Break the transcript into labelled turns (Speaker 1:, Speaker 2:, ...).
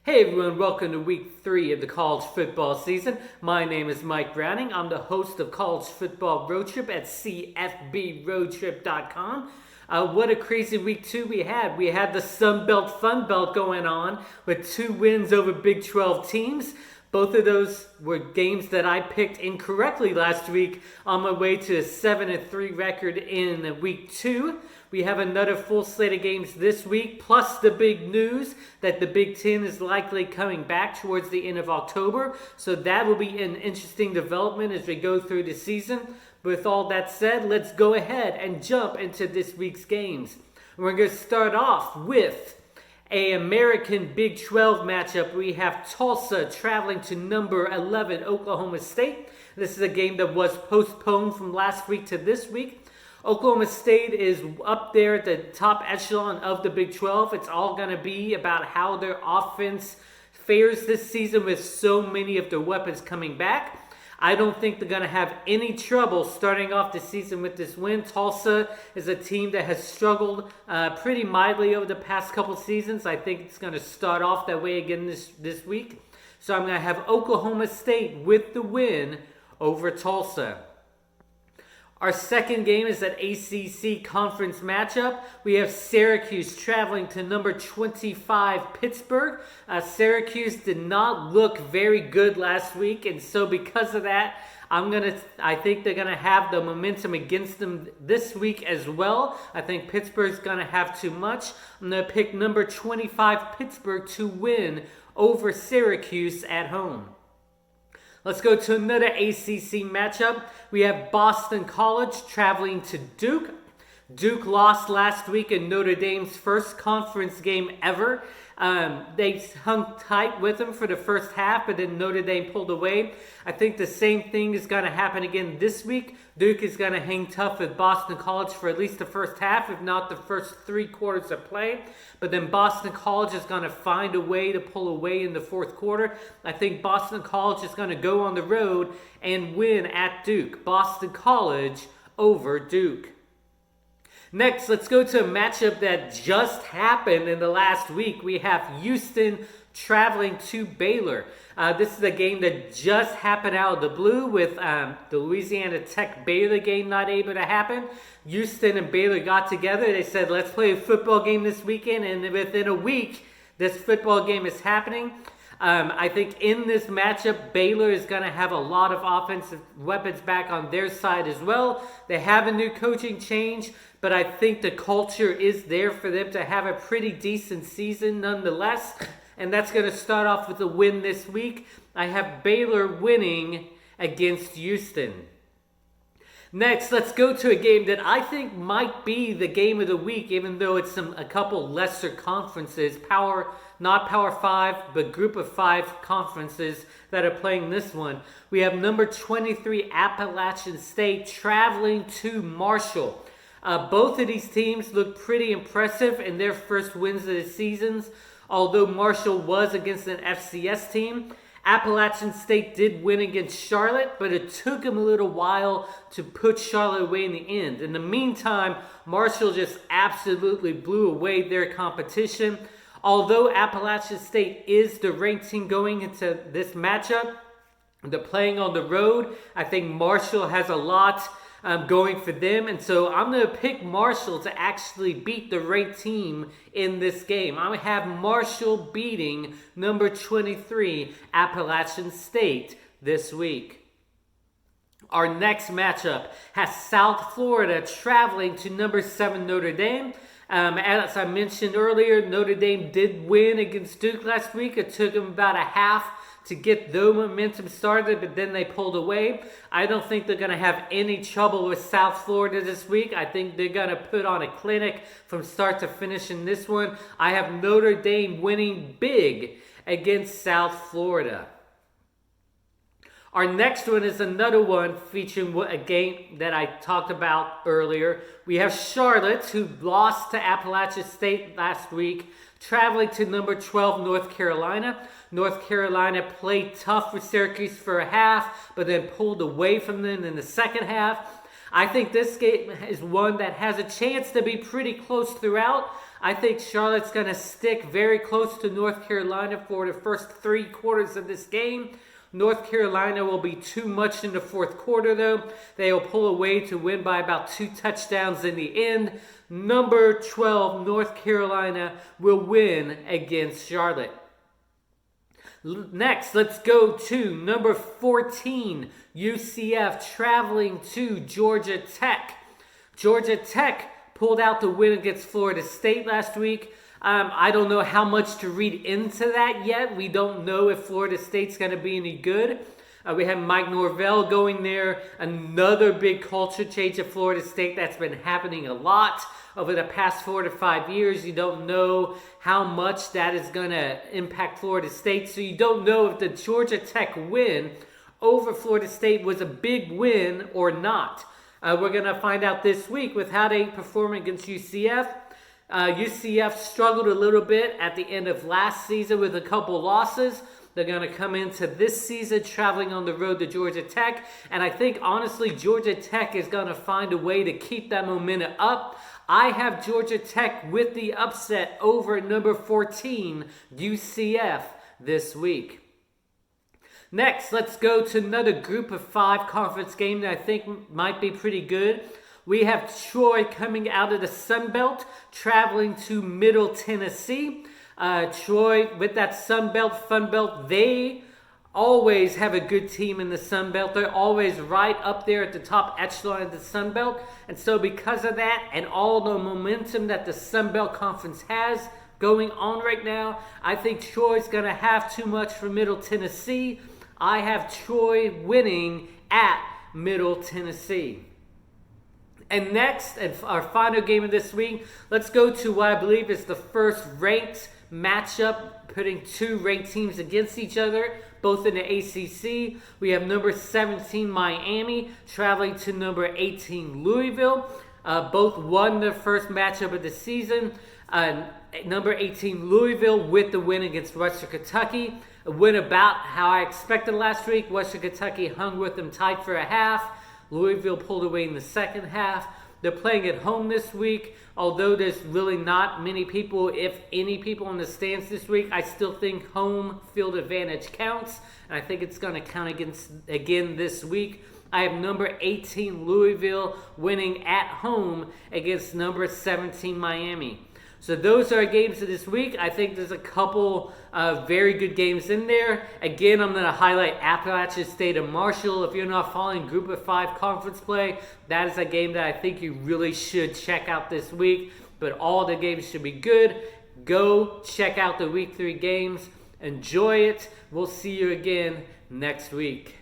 Speaker 1: Hey everyone, welcome to week 3 of the college football season. My name is Mike Browning. I'm the host of College Football Road Trip at cfbroadtrip.com. What a crazy week 2 we had. We had the Sun Belt Fun Belt going on with 2 wins over Big 12 teams. Both of those were games that I picked incorrectly last week on my way to a 7-3 record in week 2. We have another full slate of games this week, plus the big news that the Big Ten is likely coming back towards the end of October. So that will be an interesting development as we go through the season. With all that said, let's go ahead and jump into this week's games. We're going to start off with an American Big 12 matchup. We have Tulsa traveling to number 11 Oklahoma State. This is a game that was postponed from last week to this week. Oklahoma State is up there at the top echelon of the Big 12. It's all going to be about how their offense fares this season with so many of their weapons coming back. I don't think they're going to have any trouble starting off the season with this win. Tulsa is a team that has struggled pretty mightily over the past couple seasons. I think it's going to start off that way again this week. So I'm going to have Oklahoma State with the win over Tulsa. Our second game is an ACC conference matchup. We have Syracuse traveling to number 25 Pittsburgh. Syracuse did not look very good last week, and so because of that, I think they're gonna have the momentum against them this week as well. I think Pittsburgh's gonna have too much. I'm gonna pick number 25 Pittsburgh to win over Syracuse at home. Let's go to another ACC matchup. We have Boston College traveling to Duke. Duke lost last week in Notre Dame's first conference game ever. They hung tight with them for the first half, but then Notre Dame pulled away. I think the same thing is going to happen again this week. Duke is going to hang tough with Boston College for at least the first half, if not the first 3 quarters of play. But then Boston College is going to find a way to pull away in the fourth quarter. I think Boston College is going to go on the road and win at Duke. Boston College over Duke. Next, let's go to a matchup that just happened in the last week. We have Houston traveling to Baylor. This is a game that just happened out of the blue with the Louisiana Tech Baylor game not able to happen. Houston and Baylor got together. They said, let's play a football game this weekend. And within a week, this football game is happening. I think in this matchup, Baylor is going to have a lot of offensive weapons back on their side as well. They have a new coaching change, but I think the culture is there for them to have a pretty decent season nonetheless. And that's going to start off with a win this week. I have Baylor winning against Houston. Next, let's go to a game that I think might be the game of the week, even though it's a couple lesser conferences, not Power 5, but Group of 5 conferences that are playing this one. We have number 23 Appalachian State traveling to Marshall. Both of these teams look pretty impressive in their first wins of the seasons, although Marshall was against an FCS team. Appalachian State did win against Charlotte, but it took them a little while to put Charlotte away in the end. In the meantime, Marshall just absolutely blew away their competition. Although Appalachian State is the ranked team going into this matchup, they're playing on the road. I think Marshall has a lot going for them, and so I'm going to pick Marshall to actually beat the ranked team in this game. I'm going to have Marshall beating number 23 Appalachian State this week. Our next matchup has South Florida traveling to number 7 Notre Dame. As I mentioned earlier, Notre Dame did win against Duke last week. It took them about a half to get the momentum started, but then they pulled away. I don't think they're going to have any trouble with South Florida this week. I think they're going to put on a clinic from start to finish in this one. I have Notre Dame winning big against South Florida. Our next one is another one featuring a game that I talked about earlier. We have Charlotte, who lost to Appalachian State last week, traveling to number 12 North Carolina. North Carolina played tough with Syracuse for a half, but then pulled away from them in the second half. I think this game is one that has a chance to be pretty close throughout. I think Charlotte's going to stick very close to North Carolina for the first 3 quarters of this game. North Carolina will be too much in the fourth quarter, though. They will pull away to win by about 2 touchdowns in the end. Number 12, North Carolina will win against Charlotte. Next, let's go to number 14, UCF traveling to Georgia Tech. Georgia Tech pulled out the win against Florida State last week. I don't know how much to read into that yet. We don't know if Florida State's going to be any good. We have Mike Norvell going there. Another big culture change at Florida State that's been happening a lot over the past 4 to 5 years. You don't know how much that is going to impact Florida State. So you don't know if the Georgia Tech win over Florida State was a big win or not. We're going to find out this week with how they perform against UCF. UCF struggled a little bit at the end of last season with a couple losses. They're going to come into this season traveling on the road to Georgia Tech. And I think, honestly, Georgia Tech is going to find a way to keep that momentum up. I have Georgia Tech with the upset over number 14, UCF, this week. Next, let's go to another group of 5 conference game that I think might be pretty good. We have Troy coming out of the Sun Belt, traveling to Middle Tennessee. Troy, with that Sun Belt, Fun Belt, they always have a good team in the Sun Belt. They're always right up there at the top echelon of the Sun Belt. And so because of that and all the momentum that the Sun Belt Conference has going on right now, I think Troy's going to have too much for Middle Tennessee. I have Troy winning at Middle Tennessee. And next, and our final game of this week, let's go to what I believe is the first ranked matchup, putting 2 ranked teams against each other, both in the ACC. We have number 17, Miami, traveling to number 18, Louisville. Both won their first matchup of the season. Number 18, Louisville, with the win against Western Kentucky. A win about how I expected last week. Western Kentucky hung with them tight for a half. Louisville pulled away in the second half. They're playing at home this week. Although there's really not many people, if any people in the stands this week, I still think home field advantage counts. And I think it's going to count again this week. I have number 18 Louisville winning at home against number 17 Miami. So those are our games of this week. I think there's a couple very good games in there. Again, I'm going to highlight Appalachian State and Marshall. If you're not following Group of 5 conference play, that is a game that I think you really should check out this week. But all the games should be good. Go check out the Week 3 games. Enjoy it. We'll see you again next week.